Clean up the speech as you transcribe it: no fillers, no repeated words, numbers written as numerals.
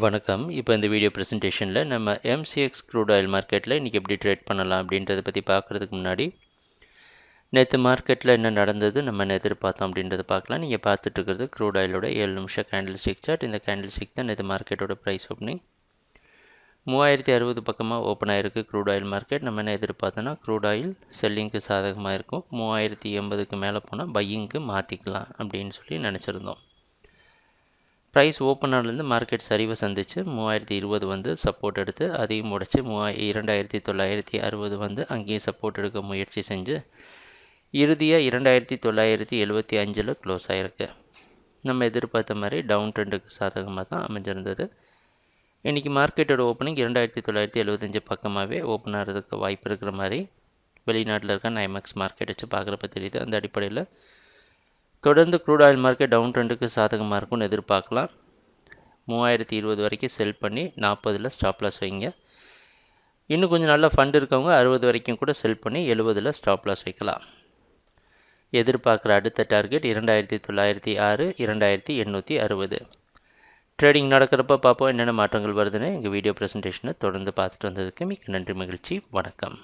வணக்கம். இப்போ இந்த வீடியோ ப்ரெசன்டேஷனில் நம்ம MCX க்ரூட் ஆயில் மார்க்கெட்டில் இன்றைக்கி எப்படி ட்ரேட் பண்ணலாம் அப்படின்றத பற்றி பார்க்குறதுக்கு முன்னாடி நேற்று மார்க்கெட்டில் என்ன நடந்தது, நம்ம என்ன எதிர்பார்த்தோம் அப்படின்றத பார்க்கலாம். நீங்கள் பார்த்துட்டு இருக்கிறது க்ரூட் ஆயிலோட 7 நிமிஷம் கேண்டில் ஸ்டிக் சார்ட். இந்த கேண்டில் ஸ்டிக் தான் நேற்று மார்க்கெட்டோட ப்ரைஸ் ஓப்பனிங் 3060 பக்கமாக ஓப்பன் ஆகிருக்கு க்ரூட் ஆயில் மார்க்கெட். நம்ம என்ன எதிர்பார்த்தோன்னா க்ரூட் ஆயில் செல்லிங்க்கு சாதகமாக இருக்கும், 3080க்கு மேலே போனால் பையிங்க்கு மாற்றிக்கலாம் அப்படின்னு சொல்லி நினச்சிருந்தோம். ப்ரைஸ் ஓப்பன் ஆனதுலேருந்து மார்க்கெட் சரிவை சந்திச்சு 3020 வந்து சப்போர்ட் எடுத்து அதையும் உடைச்சு 2960 வந்து அங்கேயும் சப்போர்ட் எடுக்க முயற்சி செஞ்சு இறுதியாக 2975 க்ளோஸ் ஆகிருக்கு. நம்ம எதிர்பார்த்த மாதிரி டவுன் ட்ரெண்டுக்கு சாதகமாக தான் அமைஞ்சிருந்தது. இன்றைக்கி மார்க்கெட்டோட ஓப்பனிங் 2975 பக்கமாகவே ஓப்பன் ஆகிறதுக்கு வாய்ப்பு இருக்கிற மாதிரி வெளிநாட்டில் இருக்க நைமேக்ஸ் மார்க்கெட் வச்சு பார்க்குறப்ப தெரியுது. அந்த அடிப்படையில் தொடர்ந்து க்ரூட் ஆயில் மார்க்கெட் டவுன் ட்ரெண்டுக்கு சாதகமாக இருக்கும்னு எதிர்பார்க்கலாம். 3020 வரைக்கும் செல் பண்ணி 40 ஸ்டாப் லாஸ் வைங்க. இன்னும் கொஞ்சம் நல்ல ஃபண்ட் இருக்கவங்க 60 வரைக்கும் கூட செல் பண்ணி 70 ஸ்டாப் லாஸ் வைக்கலாம். எதிர்பார்க்குற அடுத்த டார்கெட் 2906, 2860. ட்ரேடிங் நடக்கிறப்ப பார்ப்போம் என்னென்ன மாற்றங்கள் வருதுன்னு. எங்கள் வீடியோ ப்ரெசன்டேஷனை தொடர்ந்து பார்த்துட்டு வந்ததுக்கு மிக்க நன்றி, மகிழ்ச்சி, வணக்கம்.